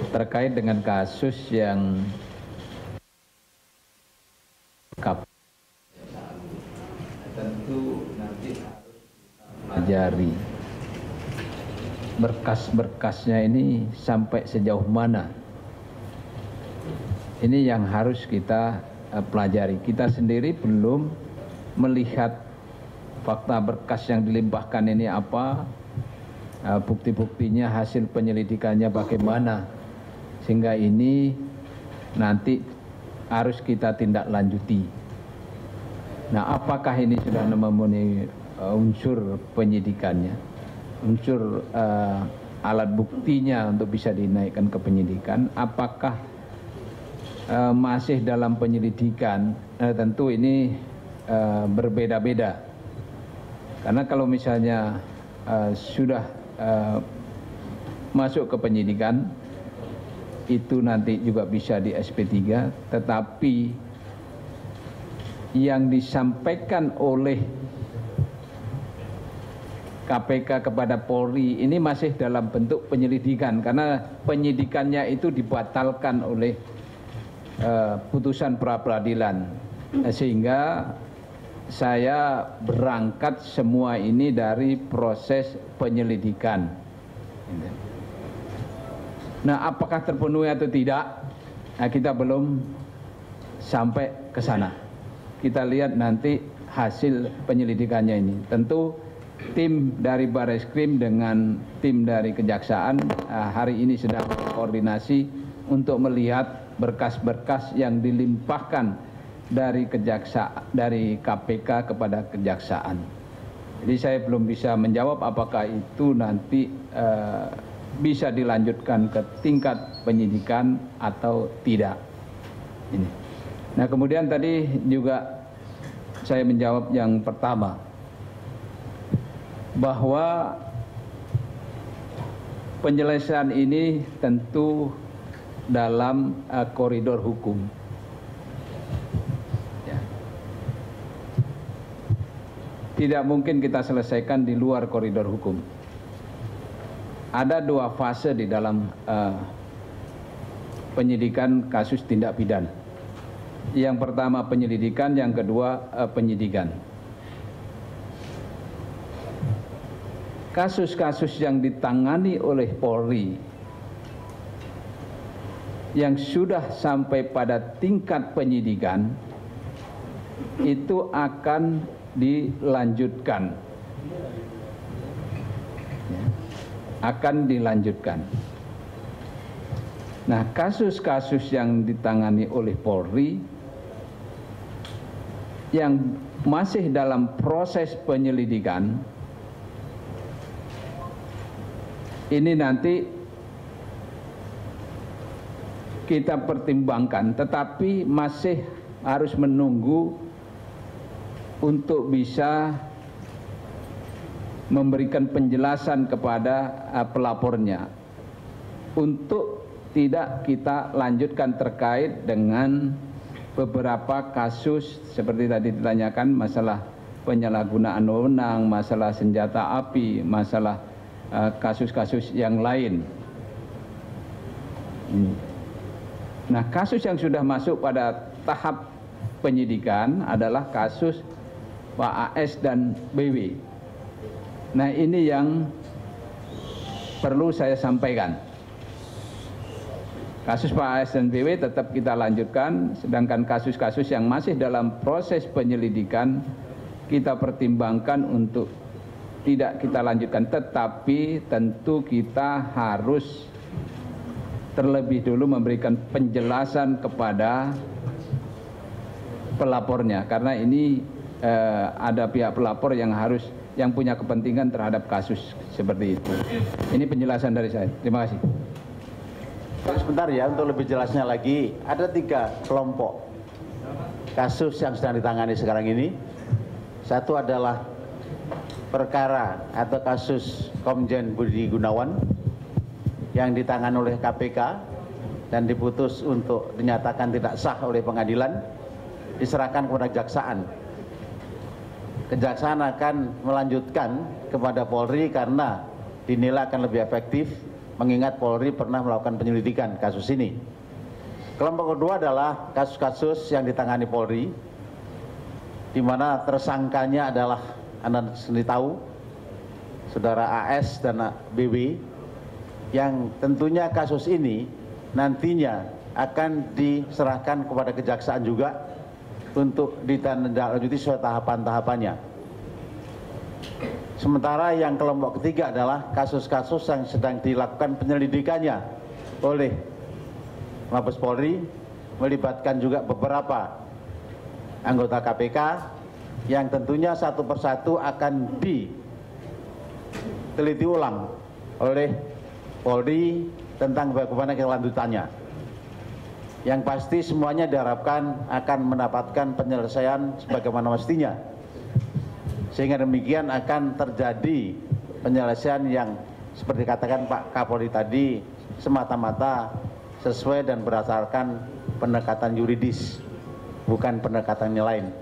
terkait dengan kasus yang tentu nanti harus pelajari berkas-berkasnya ini sampai sejauh mana. Ini yang harus kita pelajari. Kita sendiri belum melihat fakta berkas yang dilimpahkan ini apa, bukti-buktinya, hasil penyelidikannya bagaimana, sehingga ini nanti harus kita tindak lanjuti. Nah, apakah ini sudah memenuhi unsur penyidikannya, unsur alat buktinya untuk bisa dinaikkan ke penyidikan, apakah masih dalam penyelidikan? Tentu ini berbeda-beda, karena kalau misalnya sudah masuk ke penyidikan, itu nanti juga bisa di SP3, tetapi yang disampaikan oleh KPK kepada Polri ini masih dalam bentuk penyelidikan, karena penyidikannya itu dibatalkan oleh putusan pra-peradilan, sehingga saya berangkat semua ini dari proses penyelidikan. Nah, apakah terpenuhi atau tidak? Nah, kita belum sampai ke sana. Kita lihat nanti hasil penyelidikannya ini. Tentu tim dari Barreskrim dengan tim dari Kejaksaan hari ini sedang koordinasi untuk melihat berkas-berkas yang dilimpahkan dari KPK kepada Kejaksaan. Jadi saya belum bisa menjawab apakah itu nanti bisa dilanjutkan ke tingkat penyidikan atau tidak. Ini. Nah, kemudian tadi juga saya menjawab yang pertama, bahwa penyelesaian ini tentu dalam koridor hukum. Ya. Tidak mungkin kita selesaikan di luar koridor hukum. Ada dua fase di dalam penyidikan kasus tindak pidana. Yang pertama penyelidikan, yang kedua penyidikan. Kasus-kasus yang ditangani oleh Polri yang sudah sampai pada tingkat penyidikan itu akan dilanjutkan. Akan dilanjutkan. Nah, kasus-kasus yang ditangani oleh Polri yang masih dalam proses penyelidikan ini nanti kita pertimbangkan, tetapi masih harus menunggu untuk bisa memberikan penjelasan kepada pelapornya untuk tidak kita lanjutkan terkait dengan beberapa kasus seperti tadi ditanyakan, masalah penyalahgunaan wewenang, masalah senjata api, masalah kasus-kasus yang lain. Nah, kasus yang sudah masuk pada tahap penyidikan adalah kasus Pak AS dan BW. Nah, ini yang perlu saya sampaikan. Kasus Pak AS dan BW tetap kita lanjutkan, sedangkan kasus-kasus yang masih dalam proses penyelidikan kita pertimbangkan untuk tidak kita lanjutkan. Tetapi tentu kita harus terlebih dulu memberikan penjelasan kepada pelapornya, karena ini ada pihak pelapor yang punya kepentingan terhadap kasus seperti itu. Ini penjelasan dari saya. Terima kasih. Sebentar ya, untuk lebih jelasnya lagi, ada 3 kelompok kasus yang sedang ditangani sekarang ini. Satu adalah perkara atau kasus Komjen Budi Gunawan yang ditangani oleh KPK dan diputus untuk dinyatakan tidak sah oleh pengadilan, diserahkan kepada Kejaksaan. Kejaksaan akan melanjutkan kepada Polri karena dinilai akan lebih efektif mengingat Polri pernah melakukan penyelidikan kasus ini. Kelompok kedua adalah kasus-kasus yang ditangani Polri, di mana tersangkanya adalah Anda sendiri tahu, Saudara AS dan BW, yang tentunya kasus ini nantinya akan diserahkan kepada kejaksaan juga untuk ditindaklanjuti sesuai tahapan-tahapannya. Sementara yang kelompok ketiga adalah kasus-kasus yang sedang dilakukan penyelidikannya oleh Mabes Polri, melibatkan juga beberapa anggota KPK yang tentunya satu persatu akan diteliti ulang oleh Polri tentang bagaimana kelanjutannya. Yang pasti semuanya diharapkan akan mendapatkan penyelesaian sebagaimana mestinya, sehingga demikian akan terjadi penyelesaian yang seperti katakan Pak Kapolri tadi, semata-mata sesuai dan berdasarkan pendekatan yuridis, bukan pendekatan yang lain.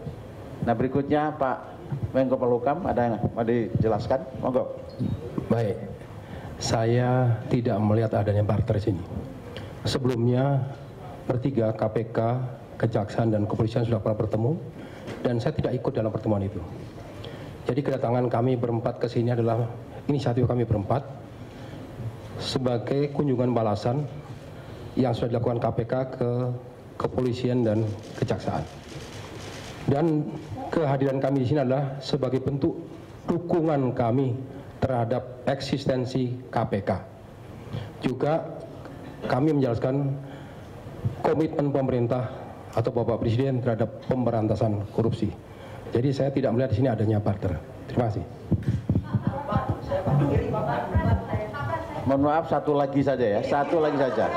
Nah, berikutnya Pak Menko Polhukam ada yang mau dijelaskan, monggo. Baik, saya tidak melihat adanya barter di sini. Sebelumnya bertiga KPK, Kejaksaan dan Kepolisian sudah pernah bertemu, dan saya tidak ikut dalam pertemuan itu. Jadi kedatangan kami berempat ke sini adalah inisiatif kami berempat sebagai kunjungan balasan yang sudah dilakukan KPK ke Kepolisian dan Kejaksaan. Dan kehadiran kami di sini adalah sebagai bentuk dukungan kami terhadap eksistensi KPK. Juga kami menjelaskan komitmen pemerintah atau Bapak Presiden terhadap pemberantasan korupsi. Jadi saya tidak melihat di sini adanya barter. Terima kasih. Mohon maaf, satu lagi saja ya, satu lagi saja.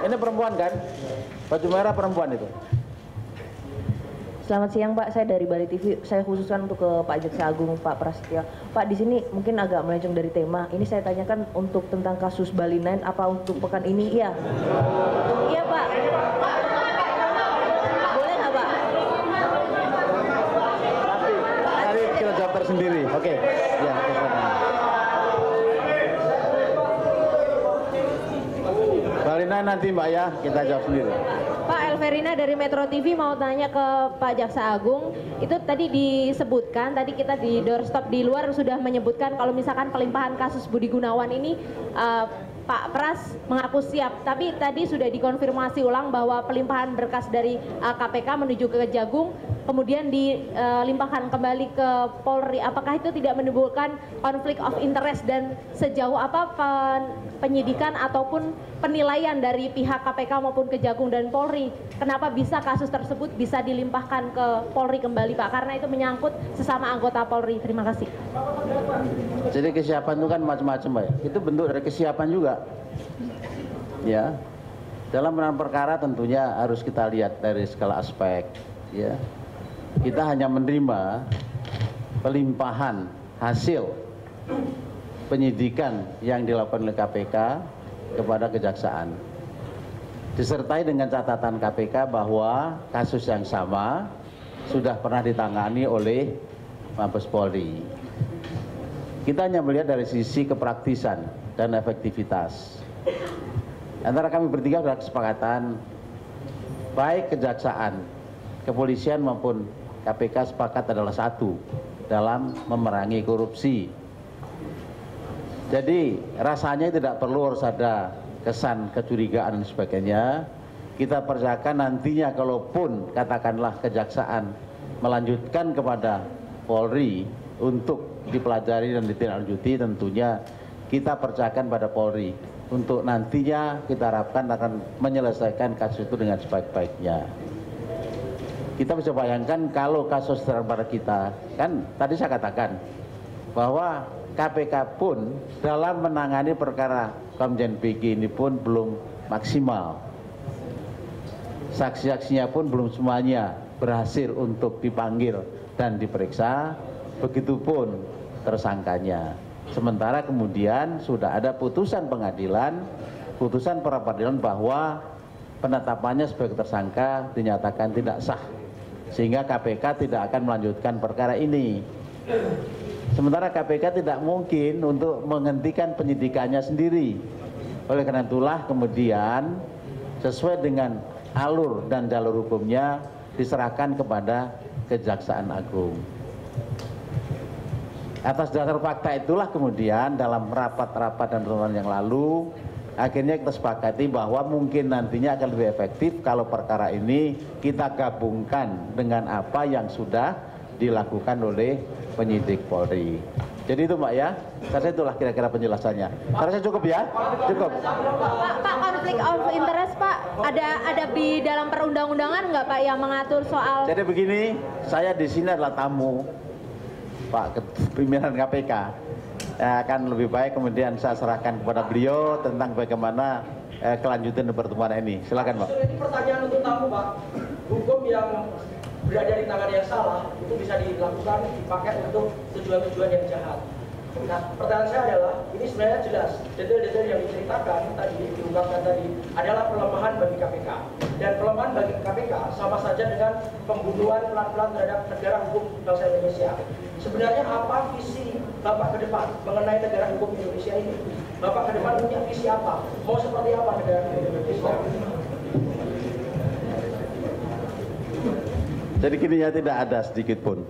Ini perempuan kan? Baju merah perempuan itu. Selamat siang Pak, saya dari Bali TV. Saya khususkan untuk ke Pak Jaksa Agung, Pak Prasetyo. Pak, di sini mungkin agak melenceng dari tema. Ini saya tanyakan untuk tentang kasus Bali 9, apa untuk pekan ini? Iya. Iya Pak. Boleh nggak Pak? Nanti kita jawab tersendiri. Oke. Ya, Bali 9 nanti Mbak ya, kita jawab sendiri. Pak Elverina dari Metro TV mau tanya ke Pak Jaksa Agung. Itu tadi disebutkan, tadi kita di doorstop di luar sudah menyebutkan kalau misalkan pelimpahan kasus Budi Gunawan ini Pak Pras mengaku siap. Tapi tadi sudah dikonfirmasi ulang bahwa pelimpahan berkas dari KPK menuju ke Kejagung kemudian dilimpahkan kembali ke Polri. Apakah itu tidak menimbulkan konflik of interest dan sejauh apa penyidikan ataupun penilaian dari pihak KPK maupun Kejagung dan Polri? Kenapa bisa kasus tersebut bisa dilimpahkan ke Polri kembali Pak? Karena itu menyangkut sesama anggota Polri. Terima kasih. Jadi kesiapan itu kan macam-macam Pak. Itu bentuk dari kesiapan juga. Ya. Dalam penanganan perkara tentunya harus kita lihat dari segala aspek. Ya. Kita hanya menerima pelimpahan hasil penyidikan yang dilakukan oleh KPK kepada Kejaksaan, disertai dengan catatan KPK bahwa kasus yang sama sudah pernah ditangani oleh Mabes Polri. Kita hanya melihat dari sisi kepraktisan dan efektivitas. Antara kami bertiga sudah kesepakatan, baik Kejaksaan, Kepolisian maupun KPK sepakat adalah satu dalam memerangi korupsi. Jadi rasanya tidak perlu harus ada kesan kecurigaan dan sebagainya. Kita percayakan nantinya kalaupun katakanlah Kejaksaan melanjutkan kepada Polri untuk dipelajari dan ditindaklanjuti, tentunya kita percayakan pada Polri untuk nantinya kita harapkan akan menyelesaikan kasus itu dengan sebaik-baiknya. Kita bisa bayangkan kalau kasus terhadap kita, kan tadi saya katakan bahwa KPK pun dalam menangani perkara Komjen PG ini pun belum maksimal. Saksi-saksinya pun belum semuanya berhasil untuk dipanggil dan diperiksa, begitupun tersangkanya. Sementara kemudian sudah ada putusan pengadilan, putusan peradilan bahwa penetapannya sebagai tersangka dinyatakan tidak sah sehingga KPK tidak akan melanjutkan perkara ini. Sementara KPK tidak mungkin untuk menghentikan penyidikannya sendiri. Oleh karena itulah kemudian sesuai dengan alur dan jalur hukumnya diserahkan kepada Kejaksaan Agung. Atas dasar fakta itulah kemudian dalam rapat-rapat dan pertemuan yang lalu akhirnya kita sepakati bahwa mungkin nantinya akan lebih efektif kalau perkara ini kita gabungkan dengan apa yang sudah dilakukan oleh penyidik Polri. Jadi itu Mbak ya, saya itulah kira-kira penjelasannya. Saya cukup ya? Cukup. Pak, konflik of interest Pak, ada di dalam perundang-undangan nggak Pak yang mengatur soal? Jadi begini, saya di sini adalah tamu Pak pimpinan KPK. Akan lebih baik kemudian saya serahkan kepada beliau tentang bagaimana kelanjutan pertemuan ini. Silakan Pak. Ini pertanyaan untuk tamu Pak. Hukum yang berada di tangan yang salah itu bisa dilakukan, dipakai untuk tujuan-tujuan yang jahat. Nah, pertanyaan saya adalah, ini sebenarnya jelas detail-detail yang diceritakan tadi, diungkapkan tadi adalah pelemahan bagi KPK. Dan pelemahan bagi KPK sama saja dengan pembunuhan pelan-pelan terhadap negara hukum bangsa Indonesia. Sebenarnya apa visi Bapak ke depan mengenai negara hukum Indonesia ini? Bapak ke depan punya visi apa? Mau seperti apa negara hukum Indonesia? Jadi kini ya tidak ada sedikit pun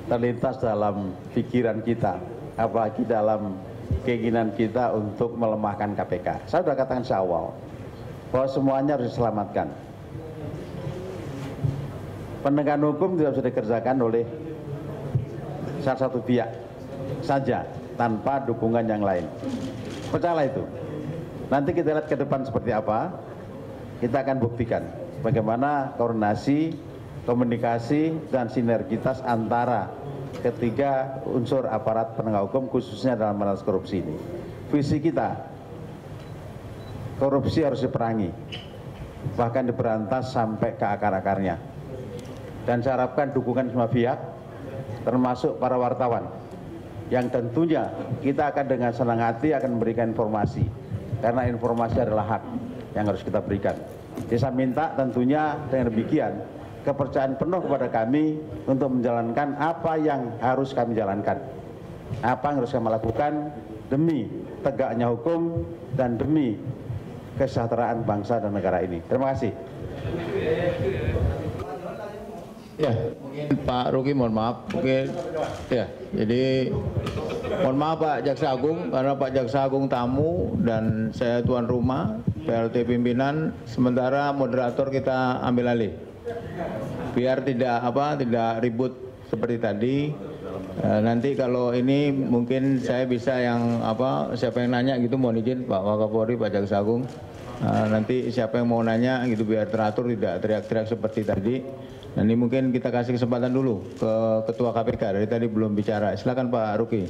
terlintas dalam pikiran kita, apalagi dalam keinginan kita untuk melemahkan KPK. Saya sudah katakan seawal bahwa semuanya harus diselamatkan. Penegakan hukum tidak bisa dikerjakan oleh salah satu pihak saja tanpa dukungan yang lain. Percayalah itu. Nanti kita lihat ke depan seperti apa. Kita akan buktikan bagaimana koordinasi, komunikasi dan sinergitas antara ketiga unsur aparat penegak hukum khususnya dalam memberantas korupsi ini. Visi kita, korupsi harus diperangi, bahkan diberantas sampai ke akar-akarnya. Dan saya harapkan dukungan semua pihak, termasuk para wartawan, yang tentunya kita akan dengan senang hati akan memberikan informasi, karena informasi adalah hak yang harus kita berikan. Jadi saya minta tentunya dengan demikian, kepercayaan penuh kepada kami untuk menjalankan apa yang harus kami jalankan, apa yang harus kami lakukan demi tegaknya hukum dan demi kesejahteraan bangsa dan negara ini. Terima kasih. Ya, mungkin Pak Ruki mohon maaf, mungkin ya. Jadi mohon maaf Pak Jaksa Agung, karena Pak Jaksa Agung tamu dan saya tuan rumah, PLT pimpinan, sementara moderator kita ambil alih. Biar tidak ribut seperti tadi. Nanti kalau ini mungkin saya bisa yang siapa yang nanya gitu, mohon izin Pak Wakapolri, Pak Jaksa Agung. Nanti siapa yang mau nanya gitu biar teratur, tidak teriak-teriak seperti tadi. Nah, ini mungkin kita kasih kesempatan dulu ke Ketua KPK, dari tadi belum bicara. Silakan Pak Ruki.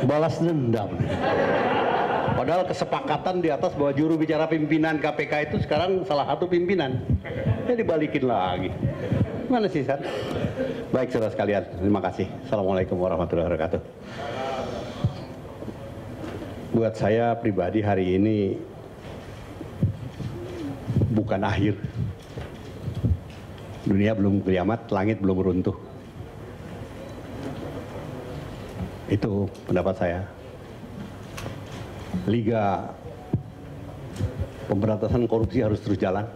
Balas dendam. Padahal kesepakatan di atas bahwa juru bicara pimpinan KPK itu sekarang salah satu pimpinan. Ya dibalikin lagi. Mana sih, San? Baik, saudara sekalian. Terima kasih. Assalamualaikum warahmatullahi wabarakatuh. Buat saya pribadi hari ini bukan akhir. Dunia belum kiamat, langit belum runtuh. Itu pendapat saya. Liga pemberantasan korupsi harus terus jalan.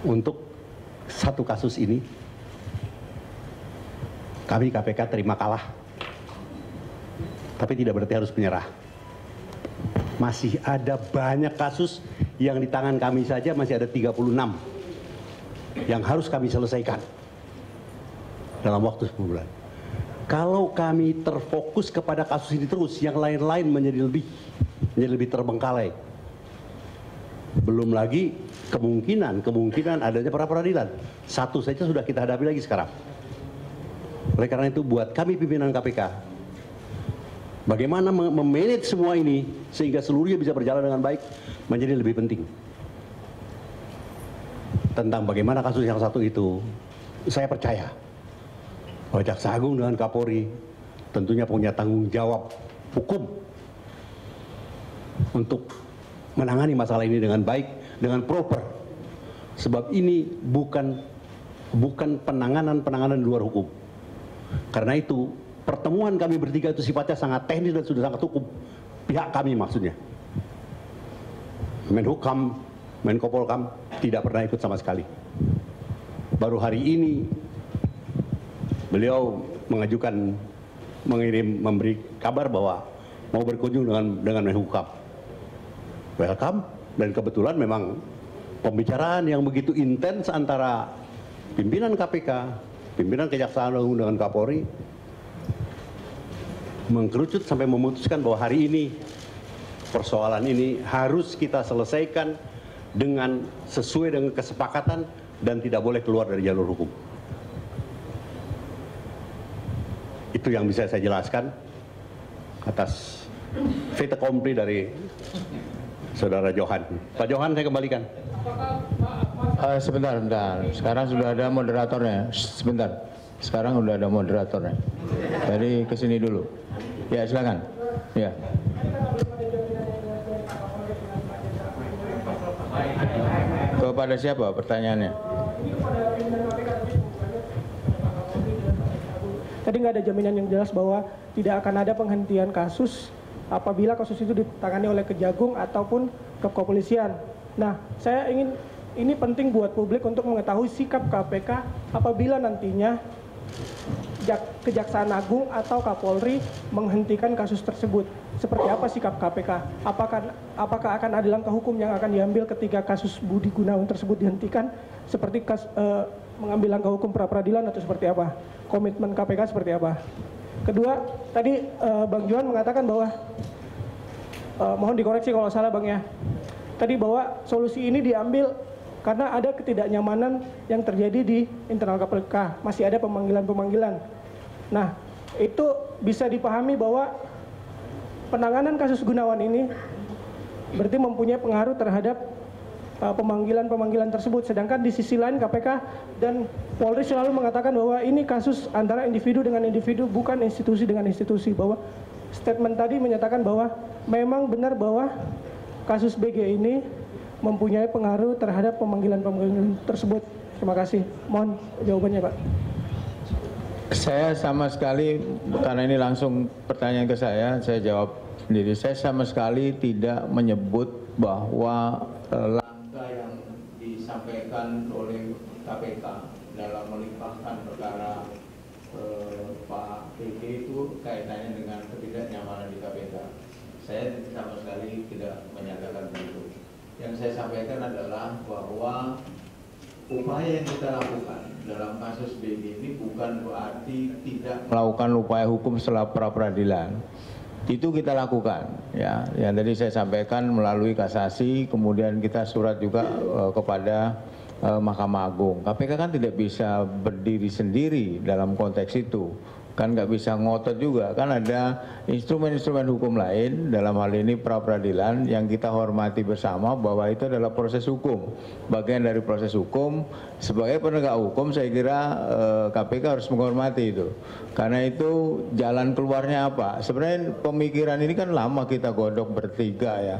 Untuk satu kasus ini, kami KPK terima kalah. Tapi tidak berarti harus menyerah. Masih ada banyak kasus yang di tangan kami saja masih ada 36 yang harus kami selesaikan dalam waktu 10 bulan. Kalau kami terfokus kepada kasus ini terus, yang lain-lain menjadi lebih terbengkalai. Belum lagi kemungkinan adanya pra peradilan. Satu saja sudah kita hadapi lagi sekarang. Oleh karena itu buat kami pimpinan KPK, bagaimana memanage semua ini sehingga seluruhnya bisa berjalan dengan baik menjadi lebih penting. Tentang bagaimana kasus yang satu itu, saya percaya bahwa Jaksa Agung dengan Kapolri tentunya punya tanggung jawab hukum untuk menangani masalah ini dengan baik, dengan proper. Sebab ini bukan penanganan di luar hukum. Karena itu pertemuan kami bertiga itu sifatnya sangat teknis dan sudah sangat hukum. Pihak kami maksudnya. Menhukam, Menko Polkam tidak pernah ikut sama sekali. Baru hari ini beliau memberi kabar bahwa mau berkunjung dengan Menhukam. Welcome, dan kebetulan memang pembicaraan yang begitu intens antara pimpinan KPK, pimpinan Kejaksaan Agung dengan Kapolri mengkerucut sampai memutuskan bahwa hari ini persoalan ini harus kita selesaikan dengan sesuai dengan kesepakatan dan tidak boleh keluar dari jalur hukum. Itu yang bisa saya jelaskan atas fait accompli dari Saudara Johan. Pak Johan, saya kembalikan. Sebentar. Sekarang sudah ada moderatornya. Sebentar. Sekarang sudah ada moderatornya. Jadi kesini dulu. Ya, silakan. Ya. Kepada siapa pertanyaannya? Tadi nggak ada jaminan yang jelas bahwa tidak akan ada penghentian kasus apabila kasus itu ditangani oleh Kejagung ataupun ke kepolisian. Nah, saya ingin, ini penting buat publik untuk mengetahui sikap KPK apabila nantinya Kejaksaan Agung atau Kapolri menghentikan kasus tersebut. Seperti apa sikap KPK? Apakah akan ada langkah hukum yang akan diambil ketika kasus Budi Gunawan tersebut dihentikan? Seperti mengambil langkah hukum pra-peradilan atau seperti apa? Komitmen KPK seperti apa? Kedua, tadi Bang Johan mengatakan bahwa, mohon dikoreksi kalau salah Bang ya, tadi bahwa solusi ini diambil karena ada ketidaknyamanan yang terjadi di internal KPK, masih ada pemanggilan-pemanggilan. Nah, itu bisa dipahami bahwa penanganan kasus Gunawan ini berarti mempunyai pengaruh terhadap pemanggilan-pemanggilan tersebut. Sedangkan di sisi lain KPK dan Polri selalu mengatakan bahwa ini kasus antara individu dengan individu, bukan institusi dengan institusi. Bahwa statement tadi menyatakan bahwa memang benar bahwa kasus BG ini mempunyai pengaruh terhadap pemanggilan-pemanggilan tersebut. Terima kasih. Mohon jawabannya, Pak. Saya sama sekali, karena ini langsung pertanyaan ke saya jawab sendiri. Saya sama sekali tidak menyebut bahwa langkah yang disampaikan oleh KPK dalam melimpahkan perkara Pak PG itu kaitannya dengan ketidaknyamanan di KPK. Saya sama sekali tidak menyatakan begitu. Yang saya sampaikan adalah bahwa upaya yang kita lakukan dalam kasus BG ini bukan berarti tidak melakukan upaya hukum setelah pra-peradilan. Itu kita lakukan, ya. Yang tadi saya sampaikan melalui kasasi, kemudian kita surat juga kepada Mahkamah Agung. KPK kan tidak bisa berdiri sendiri dalam konteks itu. Kan nggak bisa ngotot juga, kan ada instrumen-instrumen hukum lain, dalam hal ini pra-peradilan yang kita hormati bersama bahwa itu adalah proses hukum, bagian dari proses hukum. Sebagai penegak hukum saya kira KPK harus menghormati itu, karena itu jalan keluarnya apa. Sebenarnya pemikiran ini kan lama kita godok bertiga ya,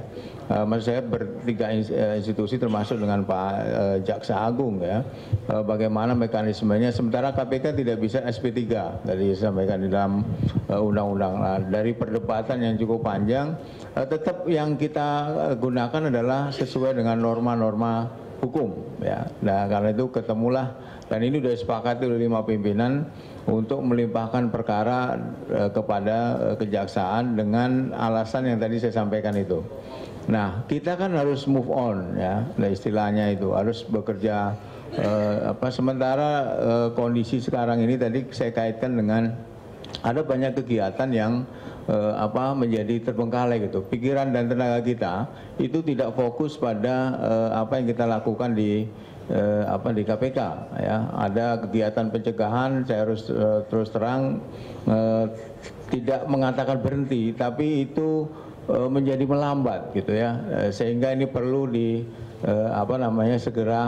maksud saya bertiga institusi termasuk dengan Pak Jaksa Agung ya, bagaimana mekanismenya, sementara KPK tidak bisa SP3 tadi sampaikan di dalam undang-undang. Dari perdebatan yang cukup panjang, tetap yang kita gunakan adalah sesuai dengan norma-norma hukum ya. Nah, karena itu ketemulah, dan ini sudah disepakati oleh 5 pimpinan untuk melimpahkan perkara kepada kejaksaan dengan alasan yang tadi saya sampaikan itu. Nah, kita kan harus move on ya, nah, istilahnya itu harus bekerja. Sementara kondisi sekarang ini tadi saya kaitkan dengan ada banyak kegiatan yang menjadi terbengkalai gitu. Pikiran dan tenaga kita itu tidak fokus pada apa yang kita lakukan di KPK ya. Ada kegiatan pencegahan, saya harus terus terang tidak mengatakan berhenti, tapi itu menjadi melambat gitu ya, sehingga ini perlu segera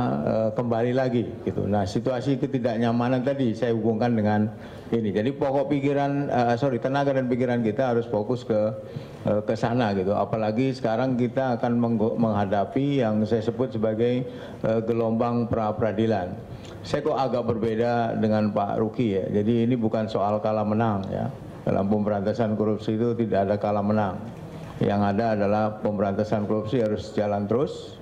kembali lagi gitu. Nah, situasi ketidaknyamanan tadi saya hubungkan dengan ini. Jadi pokok pikiran tenaga dan pikiran kita harus fokus ke sana gitu. Apalagi sekarang kita akan menghadapi yang saya sebut sebagai gelombang pra peradilan. Saya kok agak berbeda dengan Pak Ruki ya. Jadi ini bukan soal kalah menang ya. Dalam pemberantasan korupsi itu tidak ada kalah menang. Yang ada adalah pemberantasan korupsi harus jalan terus,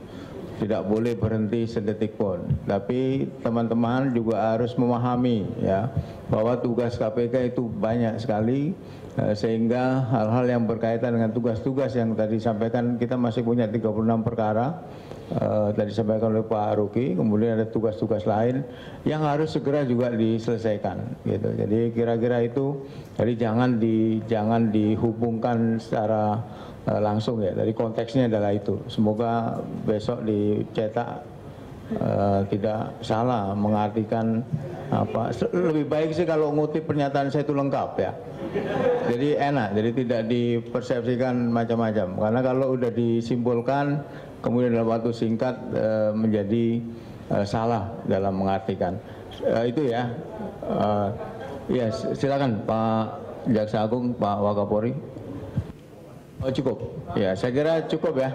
tidak boleh berhenti sedetik pun. Tapi teman-teman juga harus memahami ya bahwa tugas KPK itu banyak sekali, sehingga hal-hal yang berkaitan dengan tugas-tugas yang tadi disampaikan, kita masih punya 36 perkara tadi disampaikan oleh Pak Ruki, kemudian ada tugas-tugas lain yang harus segera juga diselesaikan gitu. Jadi kira-kira itu, jadi jangan dihubungkan secara langsung ya, dari konteksnya adalah itu. Semoga besok dicetak tidak salah mengartikan apa. Lebih baik sih kalau ngutip pernyataan saya itu lengkap ya. Jadi enak, jadi tidak dipersepsikan macam-macam. Karena kalau udah disimpulkan kemudian dalam waktu singkat menjadi salah dalam mengartikan. Itu ya. Ya silakan Pak Jaksa Agung, Pak Wakapolri. Oh cukup, ya saya kira cukup ya.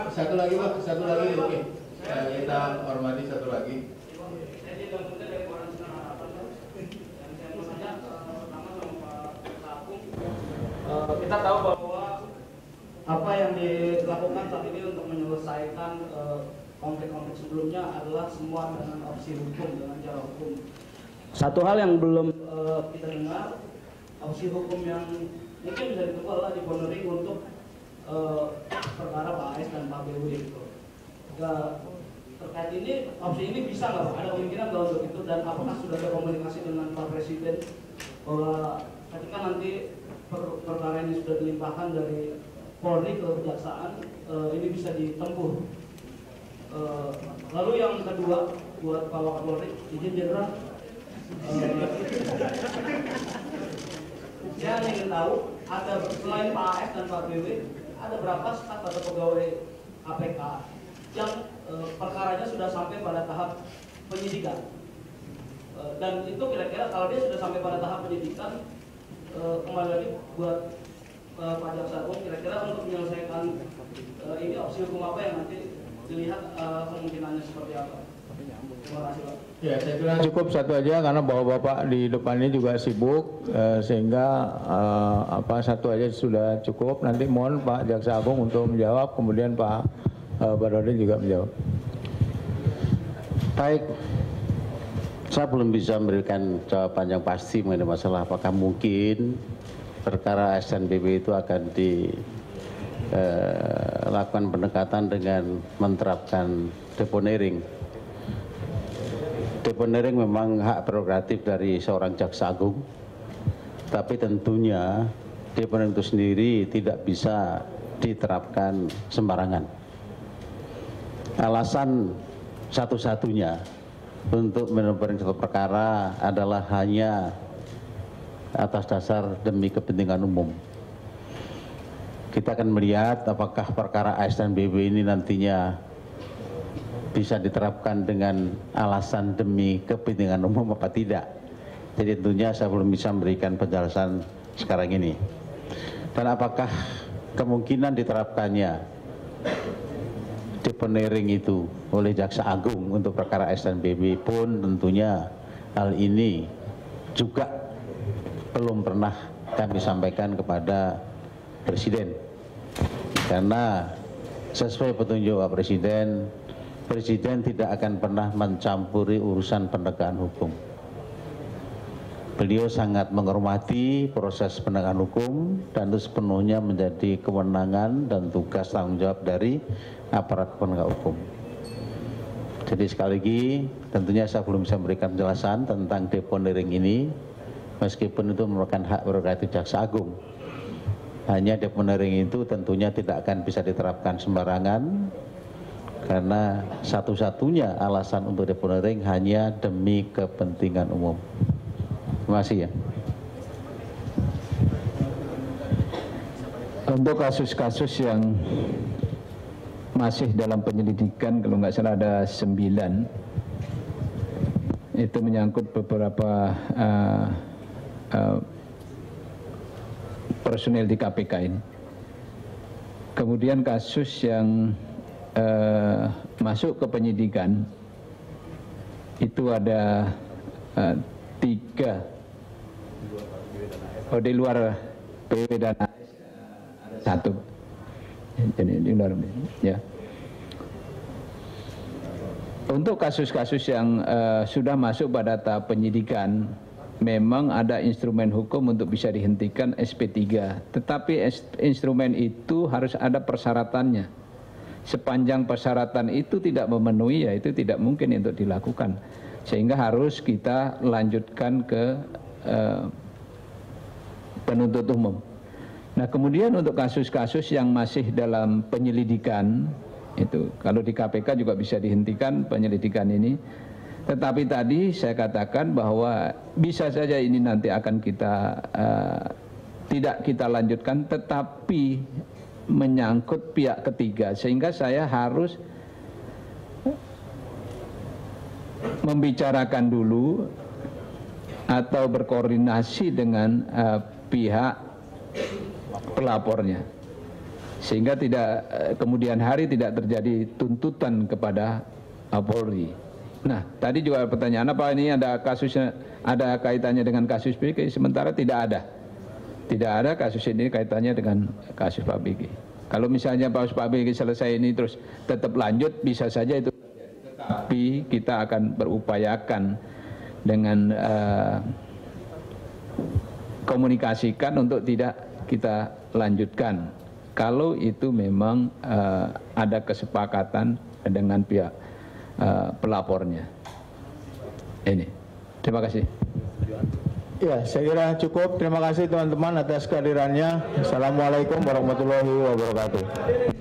Satu lagi Pak, satu lagi, oke. Kita hormati satu lagi. Kita tahu bahwa apa yang dilakukan saat ini untuk menyelesaikan konflik-konflik sebelumnya adalah semua dengan opsi hukum, dengan cara hukum. Satu hal yang belum kita dengar, opsi hukum yang mungkin bisa ditempuh adalah diponering untuk perkara Pak AS dan Pak BW gitu. Terkait ini, opsi ini bisa nggak Pak? Ada kemungkinan nggak untuk itu, dan apakah sudah ada komunikasi dengan Pak Presiden bahwa ketika nanti perkara ini sudah dilimpahkan dari Polri ke Kejaksaan, ini bisa ditempuh. Lalu yang kedua buat Pak Wakapolri, izin Jenderal, saya ingin tahu ada selain Pak AS dan Pak BW, ada berapa staf atau pegawai KPK yang perkaranya sudah sampai pada tahap penyidikan, dan itu kira-kira kalau dia sudah sampai pada tahap penyidikan, kembali lagi buat Pak Jaksa Agung, kira-kira untuk menyelesaikan ini opsi hukum apa yang nanti dilihat kemungkinannya seperti apa? Terima kasih Pak. Ya saya kira cukup satu aja karena bapak-bapak di depan ini juga sibuk, sehingga satu aja sudah cukup. Nanti mohon Pak Jaksa Agung untuk menjawab, kemudian Pak Barodin juga menjawab. Baik, saya belum bisa memberikan jawaban yang pasti mengenai masalah apakah mungkin perkara SNBP itu akan dilakukan pendekatan dengan menerapkan deponering. Deponering memang hak prerogatif dari seorang jaksa agung, tapi tentunya deponering itu sendiri tidak bisa diterapkan sembarangan. Alasan satu-satunya untuk meneponering satu perkara adalah hanya atas dasar demi kepentingan umum. Kita akan melihat apakah perkara ASNBP ini nantinya bisa diterapkan dengan alasan demi kepentingan umum apa tidak. Jadi tentunya saya belum bisa memberikan penjelasan sekarang ini. Dan apakah kemungkinan diterapkannya deponering itu oleh Jaksa Agung untuk perkara SNBP pun tentunya hal ini juga belum pernah kami sampaikan kepada Presiden. Karena sesuai petunjuk Pak Presiden, Presiden tidak akan pernah mencampuri urusan penegakan hukum. Beliau sangat menghormati proses penegakan hukum dan itu sepenuhnya menjadi kewenangan dan tugas tanggung jawab dari aparat penegak hukum. Jadi sekali lagi tentunya saya belum bisa memberikan penjelasan tentang deponering ini, meskipun itu merupakan hak prerogatif Jaksa Agung. Hanya deponering itu tentunya tidak akan bisa diterapkan sembarangan, karena satu-satunya alasan untuk deponering hanya demi kepentingan umum. Terima kasih ya. Untuk kasus-kasus yang masih dalam penyelidikan, kalau nggak salah ada 9, itu menyangkut beberapa personel di KPK ini. Kemudian kasus yang masuk ke penyidikan itu ada 3. Oh, di luar PW dan 1. Jadi di luar, ya. Untuk kasus-kasus yang sudah masuk pada tahap penyidikan, memang ada instrumen hukum untuk bisa dihentikan SP3. Tetapi instrumen itu harus ada persyaratannya. Sepanjang persyaratan itu tidak memenuhi, ya itu tidak mungkin untuk dilakukan. Sehingga harus kita lanjutkan ke penuntut umum. Nah, kemudian untuk kasus-kasus yang masih dalam penyelidikan, itu kalau di KPK juga bisa dihentikan penyelidikan ini. Tetapi tadi saya katakan bahwa bisa saja ini nanti akan kita tidak kita lanjutkan, tetapi menyangkut pihak ketiga, sehingga saya harus membicarakan dulu atau berkoordinasi dengan pihak pelapornya, sehingga tidak kemudian hari tidak terjadi tuntutan kepada Polri. Nah, tadi juga pertanyaan, apa ini ada kasusnya, ada kaitannya dengan kasus BG? Sementara tidak ada kasus ini kaitannya dengan kasus Pak BG. Kalau misalnya kasus Pak BG selesai ini terus tetap lanjut, bisa saja itu, tapi kita akan berupayakan dengan komunikasikan untuk tidak kita lanjutkan kalau itu memang ada kesepakatan dengan pihak pelapornya. Ini, terima kasih. Ya, saya kira cukup. Terima kasih teman-teman atas kehadirannya. Assalamualaikum warahmatullahi wabarakatuh.